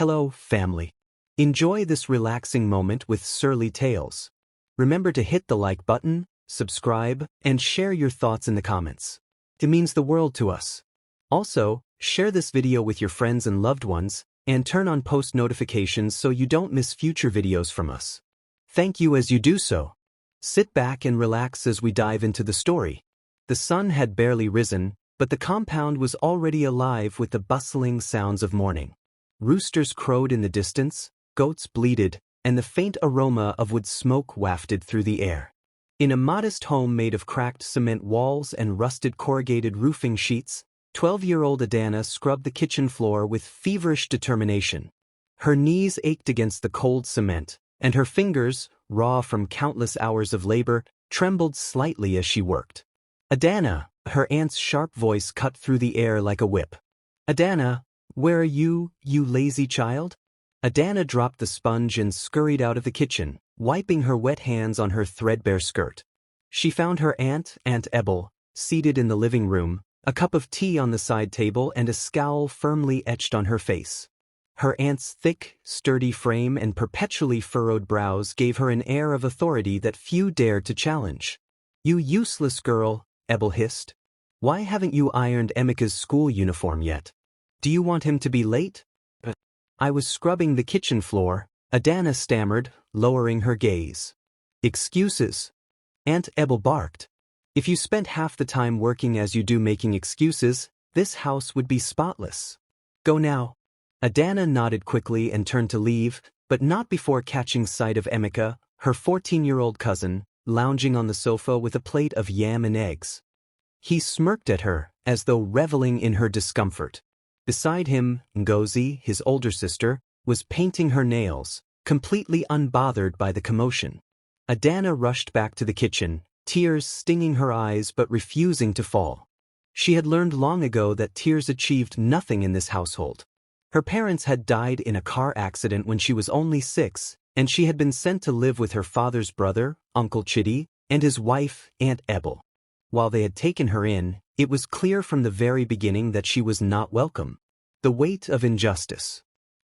Hello, family. Enjoy this relaxing moment with Surly Tales. Remember to hit the like button, subscribe, and share your thoughts in the comments. It means the world to us. Also, share this video with your friends and loved ones, and turn on post notifications so you don't miss future videos from us. Thank you as you do so. Sit back and relax as we dive into the story. The sun had barely risen, but the compound was already alive with the bustling sounds of morning. Roosters crowed in the distance, goats bleated, and the faint aroma of wood smoke wafted through the air. In a modest home made of cracked cement walls and rusted corrugated roofing sheets, 12-year-old Adanna scrubbed the kitchen floor with feverish determination. Her knees ached against the cold cement, and her fingers, raw from countless hours of labor, trembled slightly as she worked. "Adanna," her aunt's sharp voice cut through the air like a whip. "Adanna, where are you, you lazy child?" Adanna dropped the sponge and scurried out of the kitchen, wiping her wet hands on her threadbare skirt. She found her Aunt Ebel, seated in the living room, a cup of tea on the side table and a scowl firmly etched on her face. Her aunt's thick, sturdy frame and perpetually furrowed brows gave her an air of authority that few dared to challenge. "You useless girl," Ebel hissed. "Why haven't you ironed Emeka's school uniform yet? Do you want him to be late?" "I was scrubbing the kitchen floor," Adanna stammered, lowering her gaze. "Excuses," Aunt Ebel barked. "If you spent half the time working as you do making excuses, this house would be spotless. Go now." Adanna nodded quickly and turned to leave, but not before catching sight of Emeka, her 14-year-old cousin, lounging on the sofa with a plate of yam and eggs. He smirked at her, as though reveling in her discomfort. Beside him, Ngozi, his older sister, was painting her nails, completely unbothered by the commotion. Adanna rushed back to the kitchen, tears stinging her eyes but refusing to fall. She had learned long ago that tears achieved nothing in this household. Her parents had died in a car accident when she was only 6, and she had been sent to live with her father's brother, Uncle Chidi, and his wife, Aunt Ebel. While they had taken her in, it was clear from the very beginning that she was not welcome. The weight of injustice.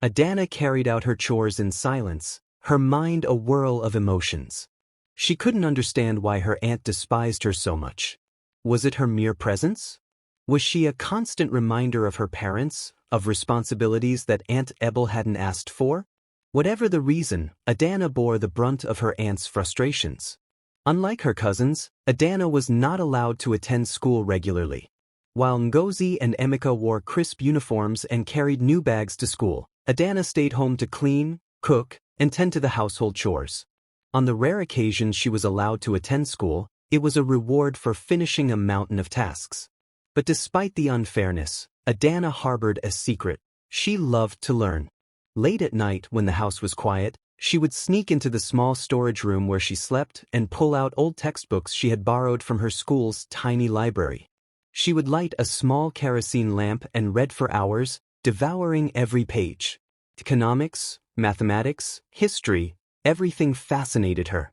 Adanna carried out her chores in silence, her mind a whirl of emotions. She couldn't understand why her aunt despised her so much. Was it her mere presence? Was she a constant reminder of her parents, of responsibilities that Aunt Ebel hadn't asked for? Whatever the reason, Adanna bore the brunt of her aunt's frustrations. Unlike her cousins, Adanna was not allowed to attend school regularly. While Ngozi and Emeka wore crisp uniforms and carried new bags to school, Adanna stayed home to clean, cook, and tend to the household chores. On the rare occasions she was allowed to attend school, it was a reward for finishing a mountain of tasks. But despite the unfairness, Adanna harbored a secret. She loved to learn. Late at night, when the house was quiet, she would sneak into the small storage room where she slept and pull out old textbooks she had borrowed from her school's tiny library. She would light a small kerosene lamp and read for hours, devouring every page. Economics, mathematics, history, everything fascinated her.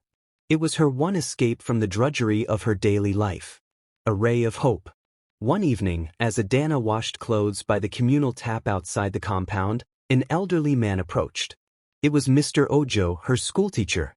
It was her one escape from the drudgery of her daily life. A ray of hope. One evening, as Adanna washed clothes by the communal tap outside the compound, an elderly man approached. It was Mr. Ojo, her schoolteacher.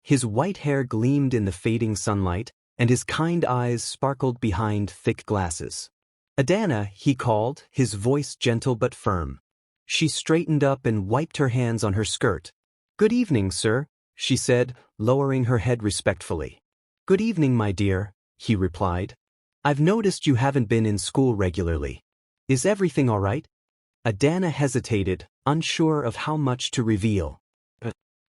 His white hair gleamed in the fading sunlight, and his kind eyes sparkled behind thick glasses. "Adanna," he called, his voice gentle but firm. She straightened up and wiped her hands on her skirt. "Good evening, sir," she said, lowering her head respectfully. "Good evening, my dear," he replied. "I've noticed you haven't been in school regularly. Is everything all right?" Adanna hesitated, unsure of how much to reveal.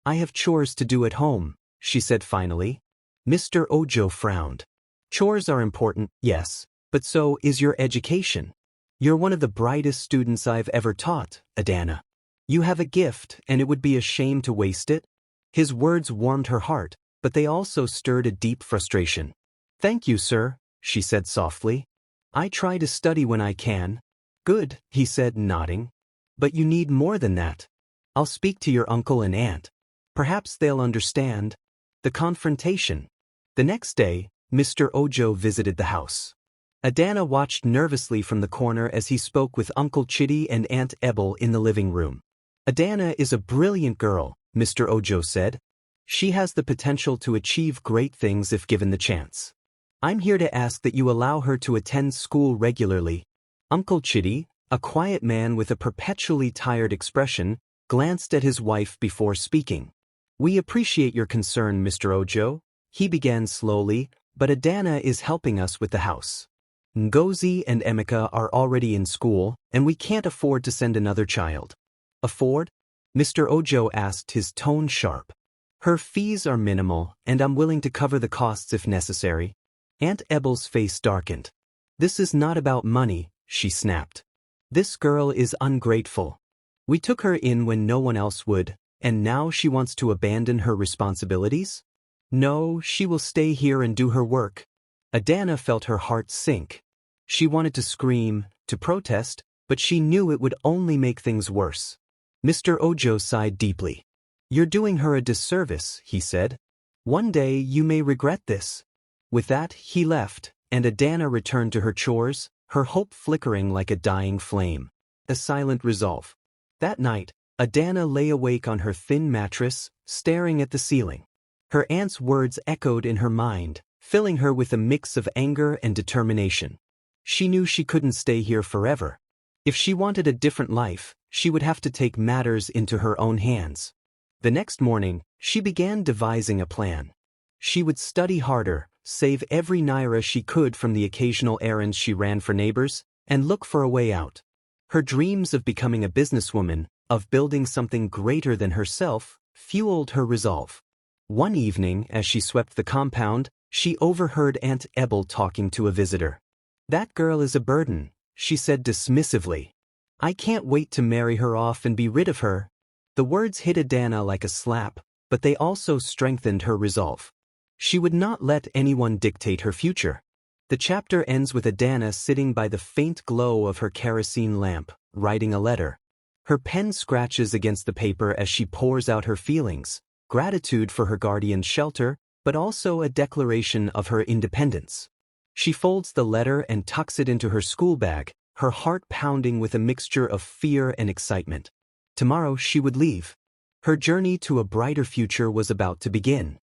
"I have chores to do at home," she said finally. Mr. Ojo frowned. "Chores are important, yes, but so is your education. You're one of the brightest students I've ever taught, Adanna. You have a gift, and it would be a shame to waste it." His words warmed her heart, but they also stirred a deep frustration. "Thank you, sir," she said softly. "I try to study when I can." "Good," he said, nodding. "But you need more than that. I'll speak to your uncle and aunt. Perhaps they'll understand." The confrontation. The next day, Mr. Ojo visited the house. Adanna watched nervously from the corner as he spoke with Uncle Chidi and Aunt Ebel in the living room. Adanna is a brilliant girl, Mr. Ojo said. She has the potential to achieve great things if given the chance. I'm here to ask that you allow her to attend school regularly. Uncle Chitty, a quiet man with a perpetually tired expression, glanced at his wife before speaking. We appreciate your concern, Mr. Ojo, he began slowly, but Adanna is helping us with the house. Ngozi and Emeka are already in school, and we can't afford to send another child. Afford? Mr. Ojo asked, his tone sharp. Her fees are minimal, and I'm willing to cover the costs if necessary. Aunt Ebel's face darkened. This is not about money, she snapped. This girl is ungrateful. We took her in when no one else would, and now she wants to abandon her responsibilities? No, she will stay here and do her work. Adanna felt her heart sink. She wanted to scream, to protest, but she knew it would only make things worse. Mr. Ojo sighed deeply. You're doing her a disservice, he said. One day you may regret this. With that, he left, and Adanna returned to her chores, her hope flickering like a dying flame. A silent resolve. That night, Adanna lay awake on her thin mattress, staring at the ceiling. Her aunt's words echoed in her mind, filling her with a mix of anger and determination. She knew she couldn't stay here forever. If she wanted a different life, she would have to take matters into her own hands. The next morning, she began devising a plan. She would study harder, save every naira she could from the occasional errands she ran for neighbors, and look for a way out. Her dreams of becoming a businesswoman, of building something greater than herself, fueled her resolve. One evening, as she swept the compound, she overheard Aunt Ebel talking to a visitor. That girl is a burden, she said dismissively. I can't wait to marry her off and be rid of her. The words hit Adanna like a slap, but they also strengthened her resolve. She would not let anyone dictate her future. The chapter ends with Adanna sitting by the faint glow of her kerosene lamp, writing a letter. Her pen scratches against the paper as she pours out her feelings, gratitude for her guardian's shelter, but also a declaration of her independence. She folds the letter and tucks it into her school bag, her heart pounding with a mixture of fear and excitement. Tomorrow she would leave. Her journey to a brighter future was about to begin.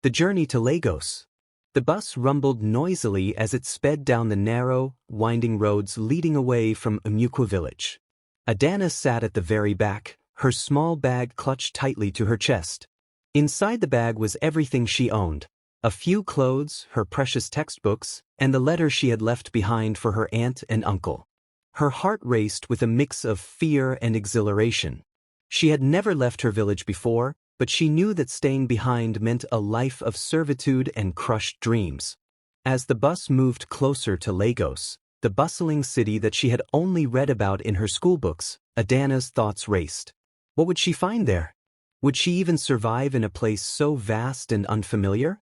The journey to Lagos. The bus rumbled noisily as it sped down the narrow, winding roads leading away from Umukwa village. Adanna sat at the very back, her small bag clutched tightly to her chest. Inside the bag was everything she owned, a few clothes, her precious textbooks, and the letter she had left behind for her aunt and uncle. Her heart raced with a mix of fear and exhilaration. She had never left her village before, but she knew that staying behind meant a life of servitude and crushed dreams. As the bus moved closer to Lagos, the bustling city that she had only read about in her schoolbooks, Adanna's thoughts raced. What would she find there? Would she even survive in a place so vast and unfamiliar?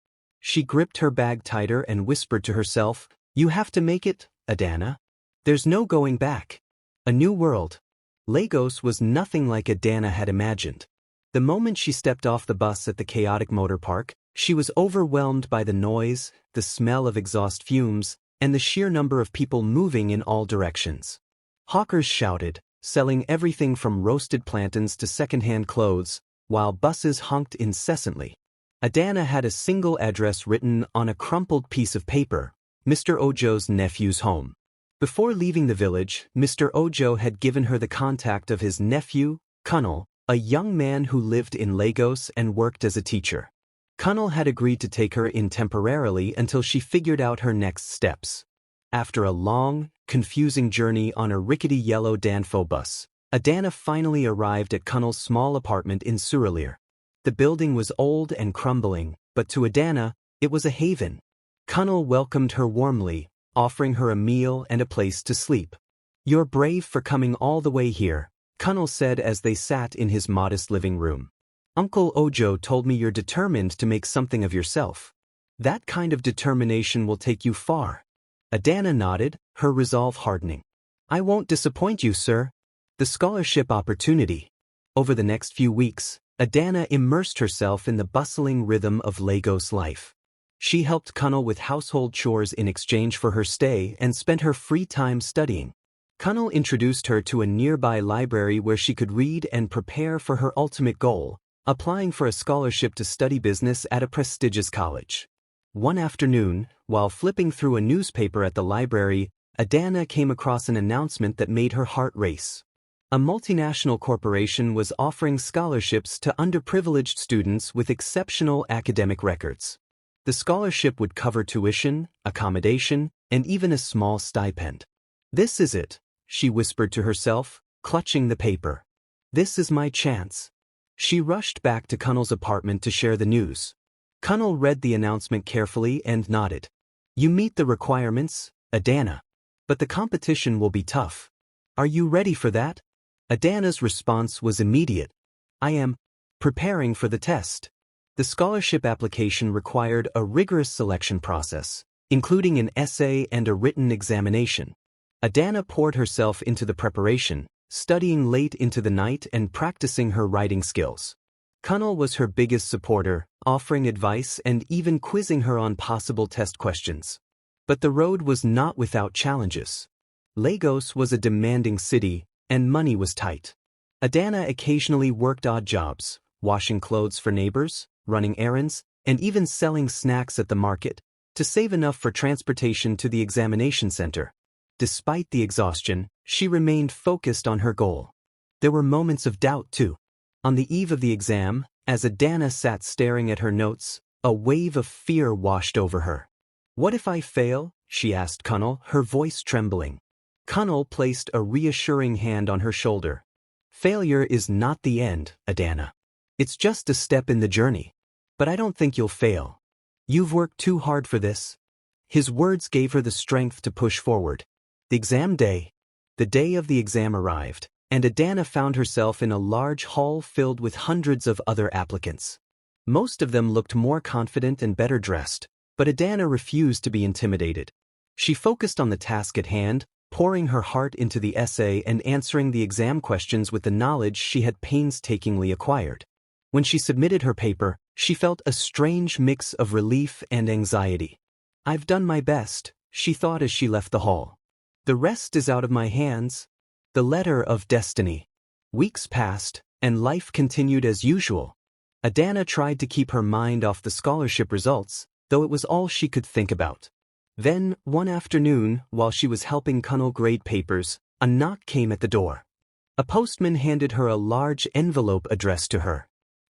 She gripped her bag tighter and whispered to herself, You have to make it, Adanna. There's no going back. A new world. Lagos was nothing like Adanna had imagined. The moment she stepped off the bus at the chaotic motor park, she was overwhelmed by the noise, the smell of exhaust fumes, and the sheer number of people moving in all directions. Hawkers shouted, selling everything from roasted plantains to second-hand clothes, while buses honked incessantly. Adanna had a single address written on a crumpled piece of paper, Mr. Ojo's nephew's home. Before leaving the village, Mr. Ojo had given her the contact of his nephew, Kunal, a young man who lived in Lagos and worked as a teacher. Kunal had agreed to take her in temporarily until she figured out her next steps. After a long, confusing journey on a rickety yellow Danfo bus, Adanna finally arrived at Kunal's small apartment in Surulere. The building was old and crumbling, but to Adanna, it was a haven. Kunal welcomed her warmly, offering her a meal and a place to sleep. You're brave for coming all the way here, Kunal said as they sat in his modest living room. Uncle Ojo told me you're determined to make something of yourself. That kind of determination will take you far. Adanna nodded, her resolve hardening. I won't disappoint you, sir. The scholarship opportunity. Over the next few weeks, Adanna immersed herself in the bustling rhythm of Lagos life. She helped Kunal with household chores in exchange for her stay and spent her free time studying. Kunal introduced her to a nearby library where she could read and prepare for her ultimate goal, applying for a scholarship to study business at a prestigious college. One afternoon, while flipping through a newspaper at the library, Adanna came across an announcement that made her heart race. A multinational corporation was offering scholarships to underprivileged students with exceptional academic records. The scholarship would cover tuition, accommodation, and even a small stipend. "This is it," she whispered to herself, clutching the paper. "This is my chance." She rushed back to Kunal's apartment to share the news. Kunal read the announcement carefully and nodded. "You meet the requirements, Adanna. But the competition will be tough. Are you ready for that?" Adanna's response was immediate. "I am preparing for the test." The scholarship application required a rigorous selection process, including an essay and a written examination. Adanna poured herself into the preparation, studying late into the night and practicing her writing skills. Kunal was her biggest supporter, offering advice and even quizzing her on possible test questions. But the road was not without challenges. Lagos was a demanding city, and money was tight. Adanna occasionally worked odd jobs, washing clothes for neighbors, running errands, and even selling snacks at the market, to save enough for transportation to the examination center. Despite the exhaustion, she remained focused on her goal. There were moments of doubt too. On the eve of the exam, as Adanna sat staring at her notes, a wave of fear washed over her. "What if I fail?" she asked Kunal, her voice trembling. Kunal placed a reassuring hand on her shoulder. "Failure is not the end, Adanna. It's just a step in the journey. But I don't think you'll fail. You've worked too hard for this." His words gave her the strength to push forward. The exam day. The day of the exam arrived, and Adanna found herself in a large hall filled with hundreds of other applicants. Most of them looked more confident and better dressed, but Adanna refused to be intimidated. She focused on the task at hand, pouring her heart into the essay and answering the exam questions with the knowledge she had painstakingly acquired. When she submitted her paper, she felt a strange mix of relief and anxiety. "I've done my best," she thought as she left the hall. "The rest is out of my hands." The letter of destiny. Weeks passed, and life continued as usual. Adanna tried to keep her mind off the scholarship results, though it was all she could think about. Then, one afternoon, while she was helping Kunal grade papers, a knock came at the door. A postman handed her a large envelope addressed to her.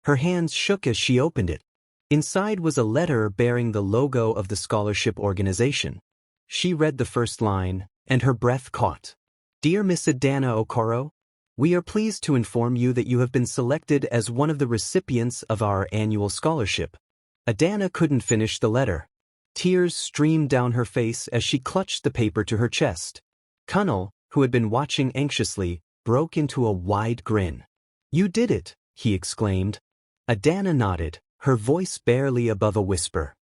Her hands shook as she opened it. Inside was a letter bearing the logo of the scholarship organization. She read the first line, and her breath caught. "Dear Miss Adanna Okoro, we are pleased to inform you that you have been selected as one of the recipients of our annual scholarship." Adanna couldn't finish the letter. Tears streamed down her face as she clutched the paper to her chest. Kunal, who had been watching anxiously, broke into a wide grin. "You did it," he exclaimed. Adanna nodded, her voice barely above a whisper.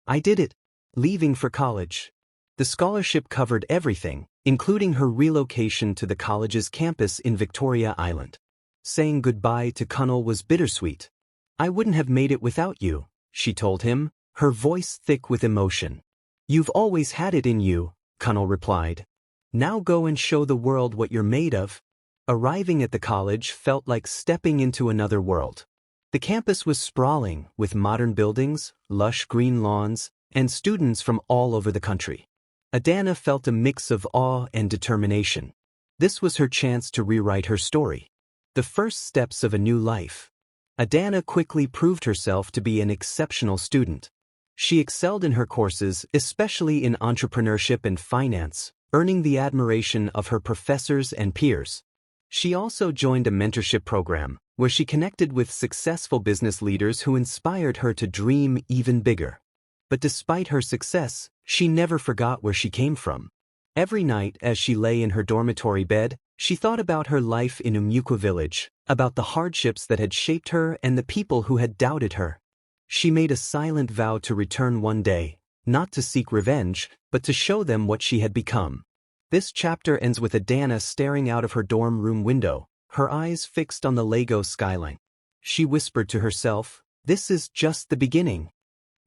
"I did it. Leaving for college." The scholarship covered everything, including her relocation to the college's campus in Victoria Island. Saying goodbye to Kunal was bittersweet. "I wouldn't have made it without you," she told him, her voice thick with emotion. "You've always had it in you," Kunal replied. "Now go and show the world what you're made of." Arriving at the college felt like stepping into another world. The campus was sprawling, with modern buildings, lush green lawns, and students from all over the country. Adanna felt a mix of awe and determination. This was her chance to rewrite her story. The first steps of a new life. Adanna quickly proved herself to be an exceptional student. She excelled in her courses, especially in entrepreneurship and finance, earning the admiration of her professors and peers. She also joined a mentorship program, where she connected with successful business leaders who inspired her to dream even bigger. But despite her success, she never forgot where she came from. Every night as she lay in her dormitory bed, she thought about her life in Umuqua village, about the hardships that had shaped her and the people who had doubted her. She made a silent vow to return one day, not to seek revenge, but to show them what she had become. This chapter ends with Adanna staring out of her dorm room window, her eyes fixed on the Lagos skyline. She whispered to herself, "This is just the beginning."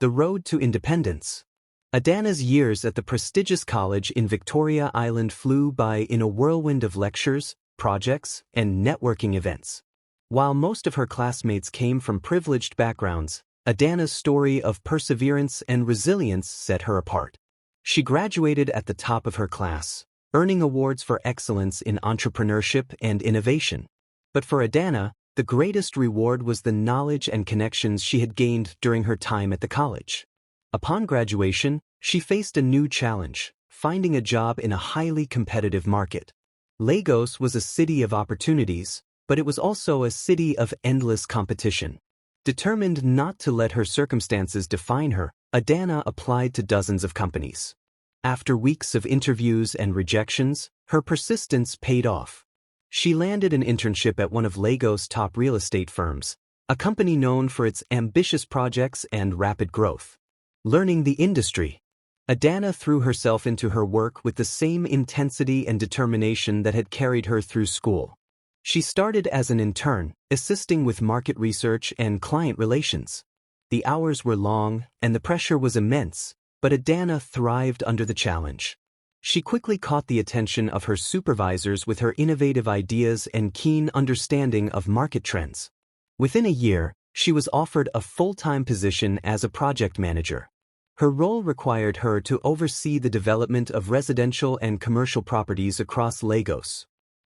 The road to independence. Adanna's years at the prestigious college in Victoria Island flew by in a whirlwind of lectures, projects, and networking events. While most of her classmates came from privileged backgrounds, Adanna's story of perseverance and resilience set her apart. She graduated at the top of her class, earning awards for excellence in entrepreneurship and innovation. But for Adanna, the greatest reward was the knowledge and connections she had gained during her time at the college. Upon graduation, she faced a new challenge, finding a job in a highly competitive market. Lagos was a city of opportunities, but it was also a city of endless competition. Determined not to let her circumstances define her, Adanna applied to dozens of companies. After weeks of interviews and rejections, her persistence paid off. She landed an internship at one of Lagos' top real estate firms, a company known for its ambitious projects and rapid growth. Learning the industry, Adanna threw herself into her work with the same intensity and determination that had carried her through school. She started as an intern, assisting with market research and client relations. The hours were long, and the pressure was immense, but Adanna thrived under the challenge. She quickly caught the attention of her supervisors with her innovative ideas and keen understanding of market trends. Within a year, she was offered a full-time position as a project manager. Her role required her to oversee the development of residential and commercial properties across Lagos.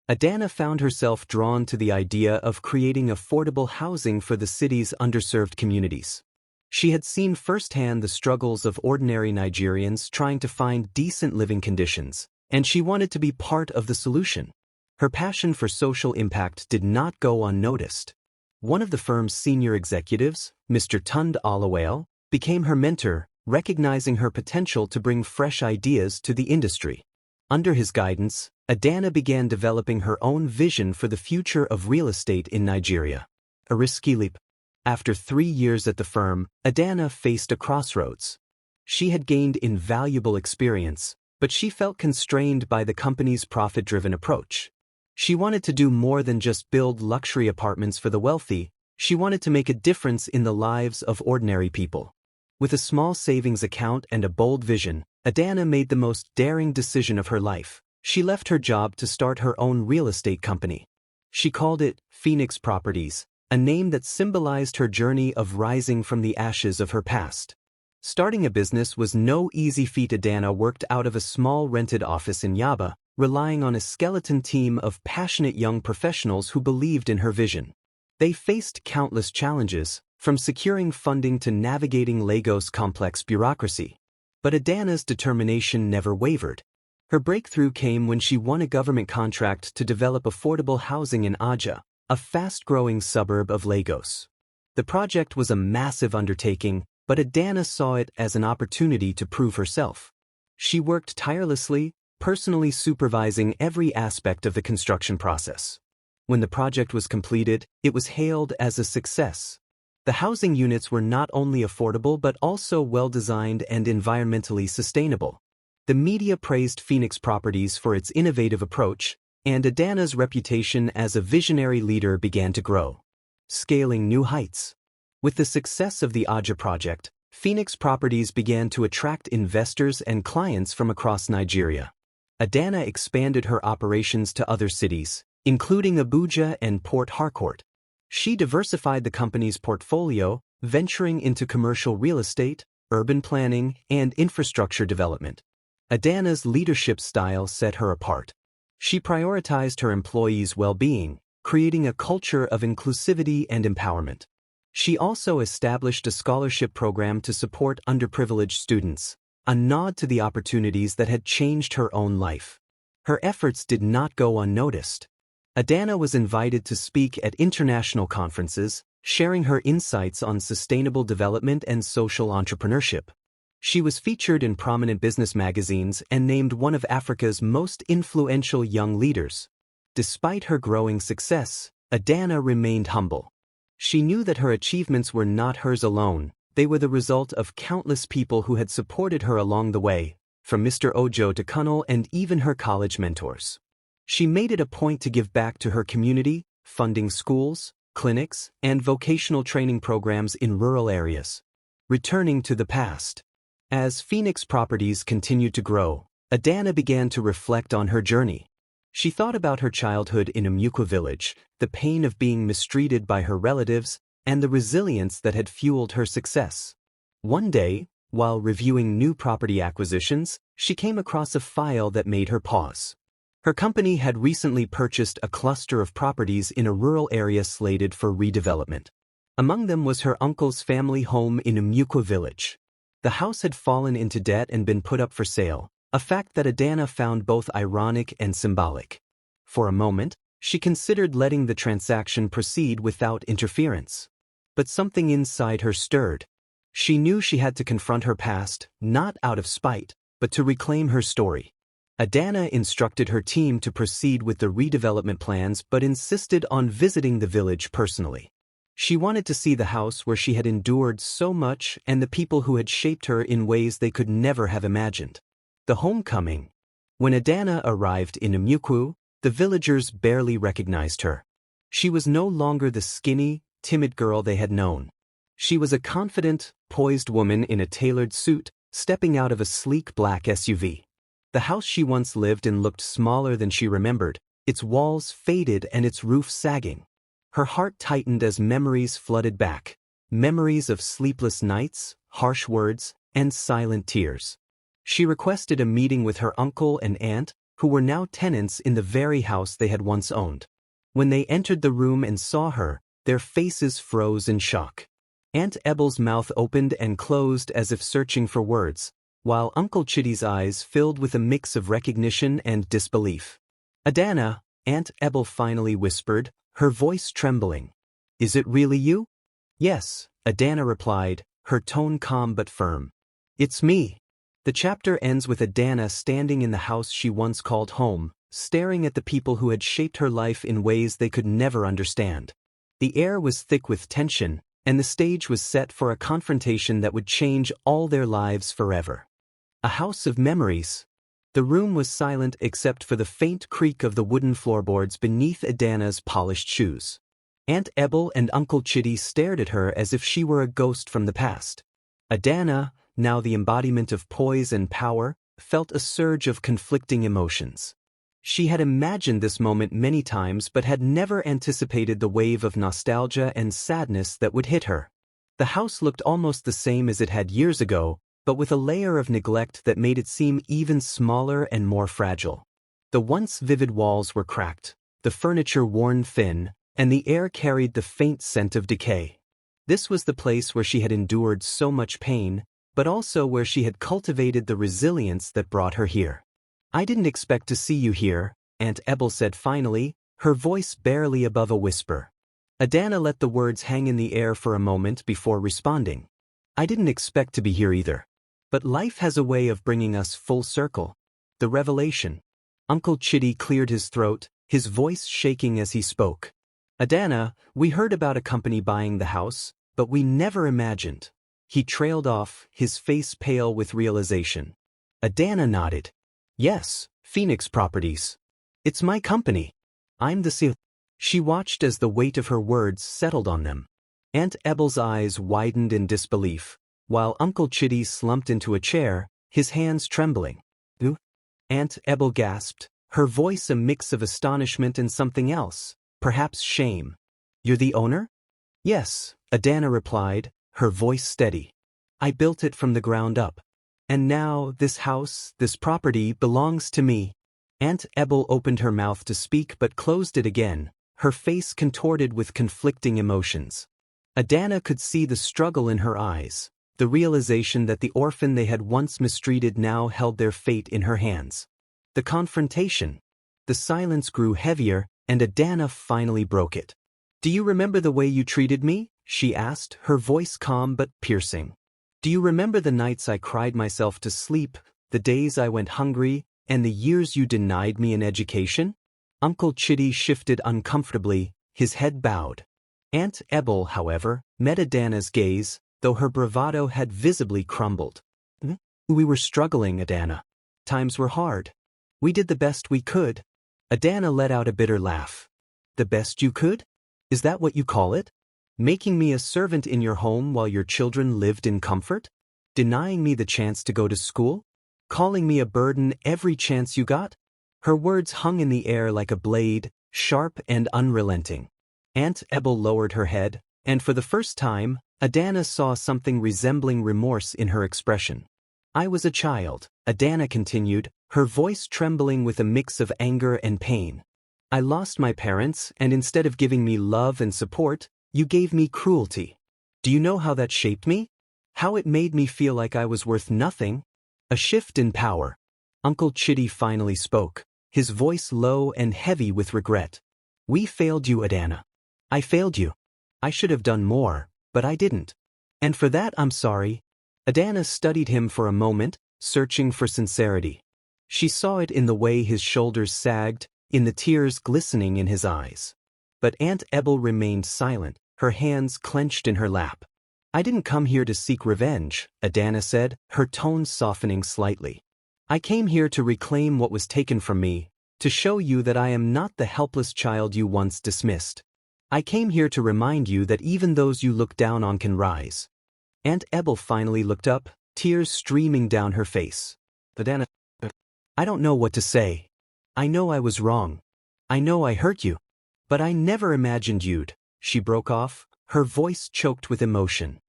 Adanna found herself drawn to the idea of creating affordable housing for the city's underserved communities. She had seen firsthand the struggles of ordinary Nigerians trying to find decent living conditions, and she wanted to be part of the solution. Her passion for social impact did not go unnoticed. One of the firm's senior executives, Mr. Tund Alawale, became her mentor, recognizing her potential to bring fresh ideas to the industry. Under his guidance, Adanna began developing her own vision for the future of real estate in Nigeria. A risky leap. After 3 years at the firm, Adanna faced a crossroads. She had gained invaluable experience, but she felt constrained by the company's profit-driven approach. She wanted to do more than just build luxury apartments for the wealthy. She wanted to make a difference in the lives of ordinary people. With a small savings account and a bold vision, Adanna made the most daring decision of her life. She left her job to start her own real estate company. She called it Phoenix Properties, a name that symbolized her journey of rising from the ashes of her past. Starting a business was no easy feat. Adanna worked out of a small rented office in Yaba, relying on a skeleton team of passionate young professionals who believed in her vision. They faced countless challenges, from securing funding to navigating Lagos' complex bureaucracy. But Adanna's determination never wavered. Her breakthrough came when she won a government contract to develop affordable housing in Aja, a fast-growing suburb of Lagos. The project was a massive undertaking, but Adanna saw it as an opportunity to prove herself. She worked tirelessly, personally supervising every aspect of the construction process. When the project was completed, it was hailed as a success. The housing units were not only affordable but also well-designed and environmentally sustainable. The media praised Phoenix Properties for its innovative approach, and Adanna's reputation as a visionary leader began to grow. Scaling new heights. With the success of the Aja project, Phoenix Properties began to attract investors and clients from across Nigeria. Adanna expanded her operations to other cities, including Abuja and Port Harcourt. She diversified the company's portfolio, venturing into commercial real estate, urban planning, and infrastructure development. Adanna's leadership style set her apart. She prioritized her employees' well-being, creating a culture of inclusivity and empowerment. She also established a scholarship program to support underprivileged students, a nod to the opportunities that had changed her own life. Her efforts did not go unnoticed. Adanna was invited to speak at international conferences, sharing her insights on sustainable development and social entrepreneurship. She was featured in prominent business magazines and named one of Africa's most influential young leaders. Despite her growing success, Adanna remained humble. She knew that her achievements were not hers alone. They were the result of countless people who had supported her along the way, from Mr. Ojo to Kunal and even her college mentors. She made it a point to give back to her community, funding schools, clinics, and vocational training programs in rural areas. Returning to the past. As Phoenix properties continued to grow, Adanna began to reflect on her journey. She thought about her childhood in Umukwa village, the pain of being mistreated by her relatives, and the resilience that had fueled her success. One day, while reviewing new property acquisitions, she came across a file that made her pause. Her company had recently purchased a cluster of properties in a rural area slated for redevelopment. Among them was her uncle's family home in Umukwa village. The house had fallen into debt and been put up for sale, a fact that Adanna found both ironic and symbolic. For a moment, she considered letting the transaction proceed without interference. But something inside her stirred. She knew she had to confront her past, not out of spite, but to reclaim her story. Adanna instructed her team to proceed with the redevelopment plans but insisted on visiting the village personally. She wanted to see the house where she had endured so much and the people who had shaped her in ways they could never have imagined. The homecoming. When Adanna arrived in Umukwa, the villagers barely recognized her. She was no longer the skinny, timid girl they had known. She was a confident, poised woman in a tailored suit, stepping out of a sleek black SUV. The house she once lived in looked smaller than she remembered, its walls faded and its roof sagging. Her heart tightened as memories flooded back. Memories of sleepless nights, harsh words, and silent tears. She requested a meeting with her uncle and aunt, who were now tenants in the very house they had once owned. When they entered the room and saw her, their faces froze in shock. Aunt Ebel's mouth opened and closed as if searching for words, while Uncle Chitty's eyes filled with a mix of recognition and disbelief. "Adanna," Aunt Ebel finally whispered, her voice trembling. "Is it really you?" "Yes," Adanna replied, her tone calm but firm. "It's me." The chapter ends with Adanna standing in the house she once called home, staring at the people who had shaped her life in ways they could never understand. The air was thick with tension, and the stage was set for a confrontation that would change all their lives forever. A house of memories. The room was silent except for the faint creak of the wooden floorboards beneath Adanna's polished shoes. Aunt Ebel and Uncle Chitty stared at her as if she were a ghost from the past. Adanna, now the embodiment of poise and power, felt a surge of conflicting emotions. She had imagined this moment many times but had never anticipated the wave of nostalgia and sadness that would hit her. The house looked almost the same as it had years ago, but with a layer of neglect that made it seem even smaller and more fragile. The once vivid walls were cracked, the furniture worn thin, and the air carried the faint scent of decay. This was the place where she had endured so much pain, but also where she had cultivated the resilience that brought her here. "I didn't expect to see you here," Aunt Ebel said finally, her voice barely above a whisper. Adanna let the words hang in the air for a moment before responding. "I didn't expect to be here either. But life has a way of bringing us full circle." The revelation. Uncle Chitty cleared his throat, his voice shaking as he spoke. "Adanna, we heard about a company buying the house, but we never imagined." He trailed off, his face pale with realization. Adanna nodded. "Yes, Phoenix Properties. It's my company. I'm the CEO." She watched as the weight of her words settled on them. Aunt Ebel's eyes widened in disbelief, while Uncle Chitty slumped into a chair, his hands trembling. "Who?" Aunt Ebel gasped, her voice a mix of astonishment and something else, perhaps shame. "You're the owner?" "Yes," Adanna replied, her voice steady. "I built it from the ground up. And now, this house, this property, belongs to me." Aunt Ebel opened her mouth to speak but closed it again, her face contorted with conflicting emotions. Adanna could see the struggle in her eyes, the realization that the orphan they had once mistreated now held their fate in her hands. The confrontation. The silence grew heavier, and Adanna finally broke it. "Do you remember the way you treated me?" she asked, her voice calm but piercing. "Do you remember the nights I cried myself to sleep, the days I went hungry, and the years you denied me an education?" Uncle Chitty shifted uncomfortably, his head bowed. Aunt Ebel, however, met Adanna's gaze, though her bravado had visibly crumbled. "We were struggling, Adanna. Times were hard. We did the best we could." Adanna let out a bitter laugh. "The best you could? Is that what you call it? Making me a servant in your home while your children lived in comfort?" Denying me the chance to go to school? Calling me a burden every chance you got? Her words hung in the air like a blade, sharp and unrelenting. Aunt Ebel lowered her head, and for the first time, Adanna saw something resembling remorse in her expression. I was a child, Adanna continued, her voice trembling with a mix of anger and pain. I lost my parents, and instead of giving me love and support, you gave me cruelty. Do you know how that shaped me? How it made me feel like I was worth nothing? A shift in power. Uncle Chitty finally spoke, his voice low and heavy with regret. We failed you, Adanna. I failed you. I should have done more, but I didn't. And for that I'm sorry. Adanna studied him for a moment, searching for sincerity. She saw it in the way his shoulders sagged, in the tears glistening in his eyes. But Aunt Ebel remained silent, her hands clenched in her lap. I didn't come here to seek revenge, Adanna said, her tone softening slightly. I came here to reclaim what was taken from me, to show you that I am not the helpless child you once dismissed. I came here to remind you that even those you look down on can rise. Aunt Ebel finally looked up, tears streaming down her face. Adanna, I don't know what to say. I know I was wrong. I know I hurt you. But I never imagined you'd. She broke off, her voice choked with emotion.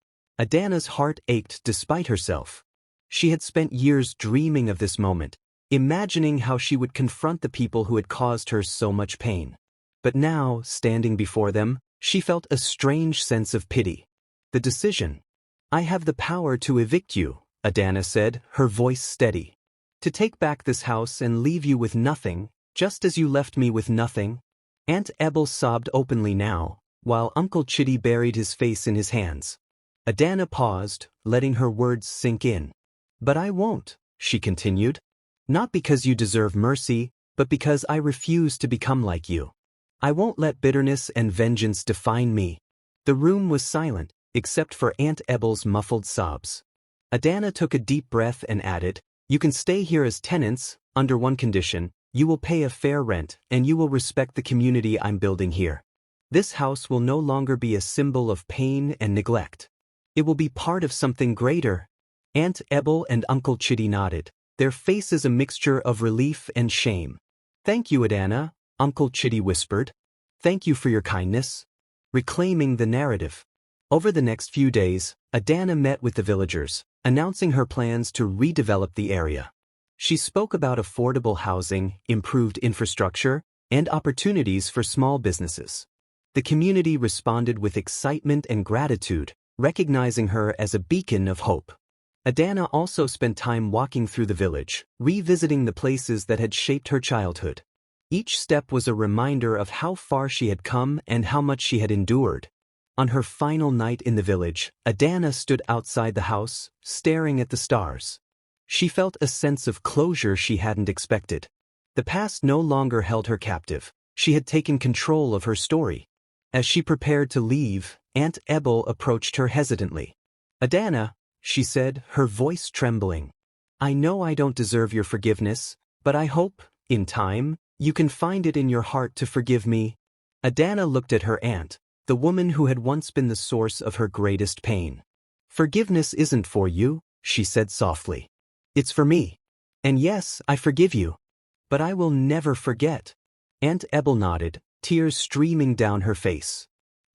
Adanna's heart ached despite herself. She had spent years dreaming of this moment, imagining how she would confront the people who had caused her so much pain. But now, standing before them, she felt a strange sense of pity. The decision. I have the power to evict you, Adanna said, her voice steady. To take back this house and leave you with nothing, just as you left me with nothing. Aunt Ebel sobbed openly now, while Uncle Chitty buried his face in his hands. Adanna paused, letting her words sink in. But I won't, she continued. Not because you deserve mercy, but because I refuse to become like you. I won't let bitterness and vengeance define me. The room was silent, except for Aunt Ebel's muffled sobs. Adanna took a deep breath and added, You can stay here as tenants, under one condition. You will pay a fair rent, and you will respect the community I'm building here. This house will no longer be a symbol of pain and neglect. It will be part of something greater. Aunt Ebel and Uncle Chitty nodded, their faces a mixture of relief and shame. Thank you, Adanna, Uncle Chitty whispered. Thank you for your kindness. Reclaiming the narrative. Over the next few days, Adanna met with the villagers, announcing her plans to redevelop the area. She spoke about affordable housing, improved infrastructure, and opportunities for small businesses. The community responded with excitement and gratitude, recognizing her as a beacon of hope. Adanna also spent time walking through the village, revisiting the places that had shaped her childhood. Each step was a reminder of how far she had come and how much she had endured. On her final night in the village, Adanna stood outside the house, staring at the stars. She felt a sense of closure she hadn't expected. The past no longer held her captive. She had taken control of her story. As she prepared to leave, Aunt Ebel approached her hesitantly. Adanna, she said, her voice trembling. I know I don't deserve your forgiveness, but I hope, in time, you can find it in your heart to forgive me. Adanna looked at her aunt, the woman who had once been the source of her greatest pain. Forgiveness isn't for you, she said softly. It's for me. And yes, I forgive you. But I will never forget. Aunt Ebel nodded, tears streaming down her face.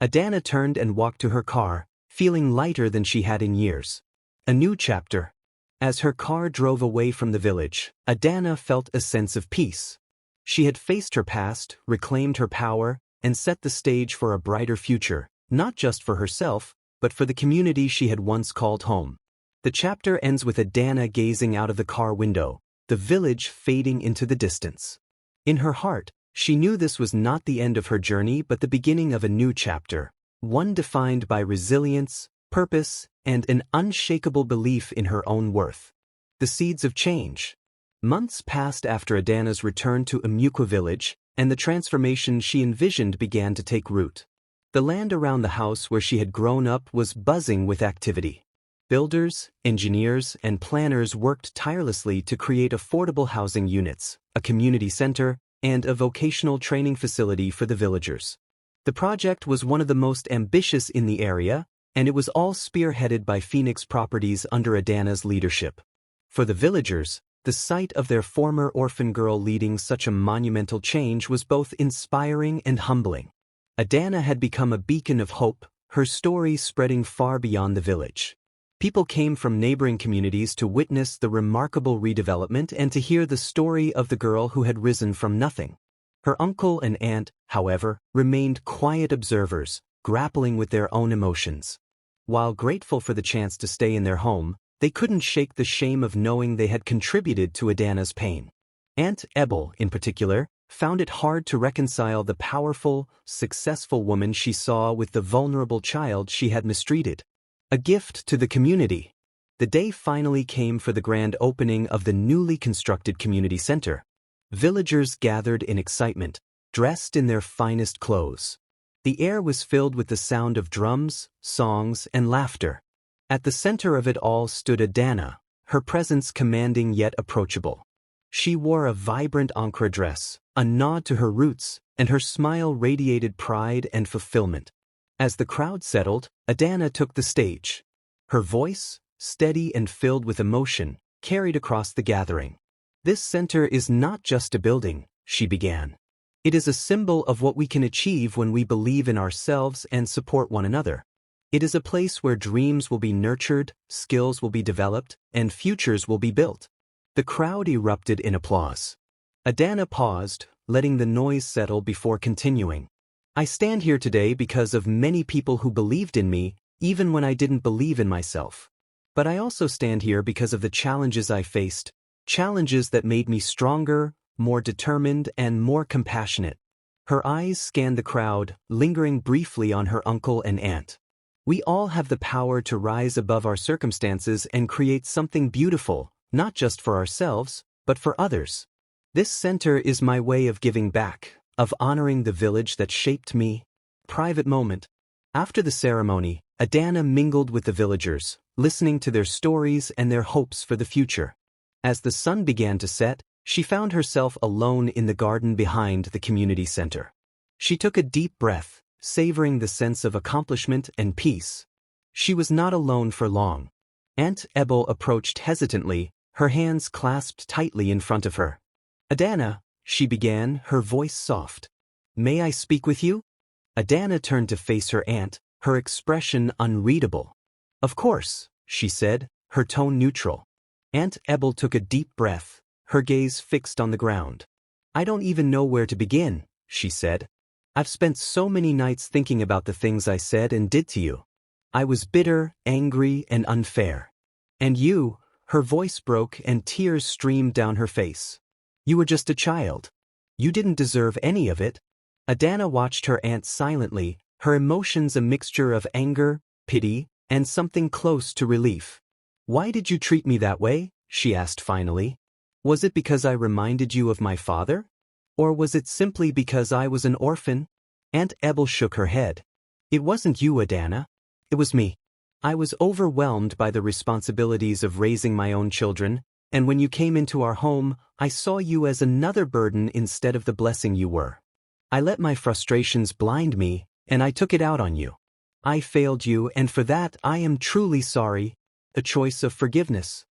Adanna turned and walked to her car, feeling lighter than she had in years. A new chapter. As her car drove away from the village, Adanna felt a sense of peace. She had faced her past, reclaimed her power, and set the stage for a brighter future, not just for herself, but for the community she had once called home. The chapter ends with Adanna gazing out of the car window, the village fading into the distance. In her heart, she knew this was not the end of her journey but the beginning of a new chapter, one defined by resilience, purpose, and an unshakable belief in her own worth. The seeds of change. Months passed after Adanna's return to Amuqua village, and the transformation she envisioned began to take root. The land around the house where she had grown up was buzzing with activity. Builders, engineers, and planners worked tirelessly to create affordable housing units, a community center, and a vocational training facility for the villagers. The project was one of the most ambitious in the area, and it was all spearheaded by Phoenix Properties under Adanna's leadership. For the villagers, the sight of their former orphan girl leading such a monumental change was both inspiring and humbling. Adanna had become a beacon of hope, her story spreading far beyond the village. People came from neighboring communities to witness the remarkable redevelopment and to hear the story of the girl who had risen from nothing. Her uncle and aunt, however, remained quiet observers, grappling with their own emotions. While grateful for the chance to stay in their home, they couldn't shake the shame of knowing they had contributed to Adanna's pain. Aunt Ebel, in particular, found it hard to reconcile the powerful, successful woman she saw with the vulnerable child she had mistreated. A gift to the community. The day finally came for the grand opening of the newly constructed community center. Villagers gathered in excitement, dressed in their finest clothes. The air was filled with the sound of drums, songs, and laughter. At the center of it all stood Adanna, her presence commanding yet approachable. She wore a vibrant Ankara dress, a nod to her roots, and her smile radiated pride and fulfillment. As the crowd settled, Adanna took the stage. Her voice, steady and filled with emotion, carried across the gathering. "This center is not just a building," she began. "It is a symbol of what we can achieve when we believe in ourselves and support one another. It is a place where dreams will be nurtured, skills will be developed, and futures will be built." The crowd erupted in applause. Adanna paused, letting the noise settle before continuing. "I stand here today because of many people who believed in me, even when I didn't believe in myself. But I also stand here because of the challenges I faced, challenges that made me stronger, more determined, and more compassionate." Her eyes scanned the crowd, lingering briefly on her uncle and aunt. "We all have the power to rise above our circumstances and create something beautiful, not just for ourselves, but for others. This center is my way of giving back, of honoring the village that shaped me." Private moment. After the ceremony, Adanna mingled with the villagers, listening to their stories and their hopes for the future. As the sun began to set, she found herself alone in the garden behind the community center. She took a deep breath, savoring the sense of accomplishment and peace. She was not alone for long. Aunt Ebel approached hesitantly, her hands clasped tightly in front of her. "Adanna," she began, her voice soft. "May I speak with you?" Adanna turned to face her aunt, her expression unreadable. "Of course," she said, her tone neutral. Aunt Ebel took a deep breath, her gaze fixed on the ground. "I don't even know where to begin," she said. "I've spent so many nights thinking about the things I said and did to you. I was bitter, angry, and unfair. And you," her voice broke and tears streamed down her face. "You were just a child. You didn't deserve any of it." Adanna watched her aunt silently, her emotions a mixture of anger, pity, and something close to relief. "Why did you treat me that way?" she asked finally. "Was it because I reminded you of my father? Or was it simply because I was an orphan?" Aunt Ebel shook her head. "It wasn't you, Adanna. It was me. I was overwhelmed by the responsibilities of raising my own children, and when you came into our home, I saw you as another burden instead of the blessing you were. I let my frustrations blind me, and I took it out on you. I failed you, and for that I am truly sorry." A choice of forgiveness.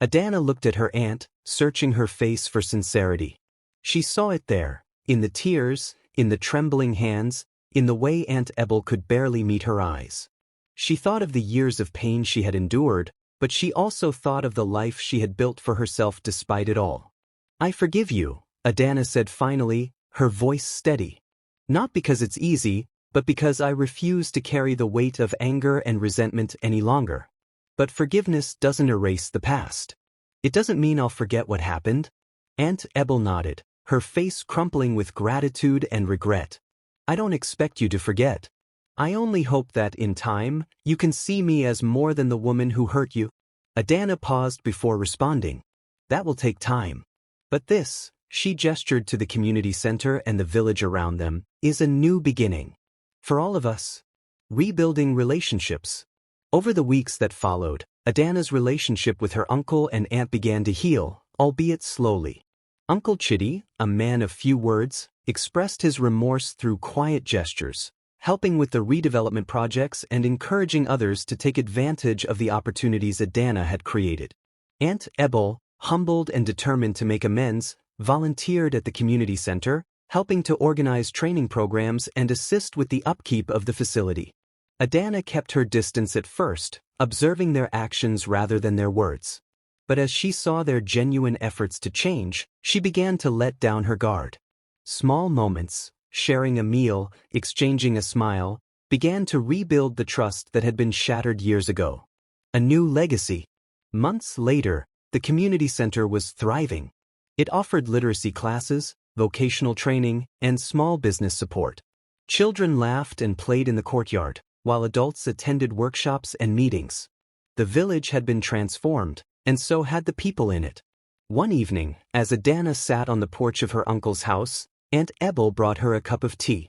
Adanna looked at her aunt, searching her face for sincerity. She saw it there, in the tears, in the trembling hands, in the way Aunt Ebel could barely meet her eyes. She thought of the years of pain she had endured, but she also thought of the life she had built for herself despite it all. "I forgive you," Adanna said finally, her voice steady. "Not because it's easy, but because I refuse to carry the weight of anger and resentment any longer. But forgiveness doesn't erase the past. It doesn't mean I'll forget what happened." Aunt Ebel nodded, her face crumpling with gratitude and regret. "I don't expect you to forget. I only hope that, in time, you can see me as more than the woman who hurt you." Adanna paused before responding. "That will take time. But this," she gestured to the community center and the village around them, "is a new beginning. For all of us. Rebuilding relationships." Over the weeks that followed, Adanna's relationship with her uncle and aunt began to heal, albeit slowly. Uncle Chitty, a man of few words, expressed his remorse through quiet gestures, helping with the redevelopment projects and encouraging others to take advantage of the opportunities Adanna had created. Aunt Ebel, humbled and determined to make amends, volunteered at the community center, helping to organize training programs and assist with the upkeep of the facility. Adanna kept her distance at first, observing their actions rather than their words. But as she saw their genuine efforts to change, she began to let down her guard. Small moments, sharing a meal, exchanging a smile, began to rebuild the trust that had been shattered years ago. A new legacy. Months later, the community center was thriving. It offered literacy classes, vocational training, and small business support. Children laughed and played in the courtyard, while adults attended workshops and meetings. The village had been transformed, and so had the people in it. One evening, as Adanna sat on the porch of her uncle's house, Aunt Ebel brought her a cup of tea.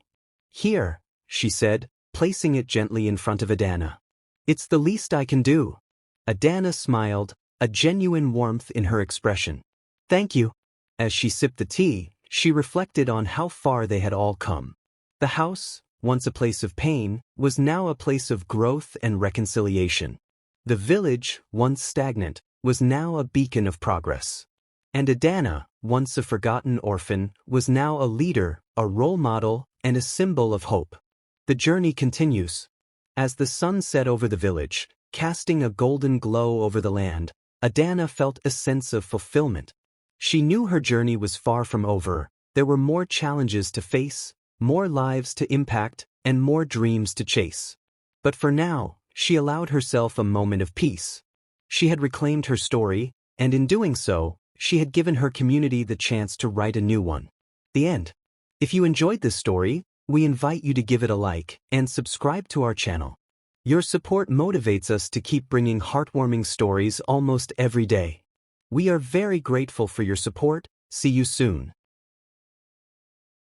"Here," she said, placing it gently in front of Adanna. "It's the least I can do." Adanna smiled, a genuine warmth in her expression. "Thank you." As she sipped the tea, she reflected on how far they had all come. The house, once a place of pain, was now a place of growth and reconciliation. The village, once stagnant, was now a beacon of progress. And Adanna, once a forgotten orphan, was now a leader, a role model, and a symbol of hope. The journey continues. As the sun set over the village, casting a golden glow over the land, Adanna felt a sense of fulfillment. She knew her journey was far from over. There were more challenges to face, more lives to impact, and more dreams to chase. But for now, she allowed herself a moment of peace. She had reclaimed her story, and in doing so, she had given her community the chance to write a new one. The end. If you enjoyed this story, we invite you to give it a like and subscribe to our channel. Your support motivates us to keep bringing heartwarming stories almost every day. We are very grateful for your support. See you soon.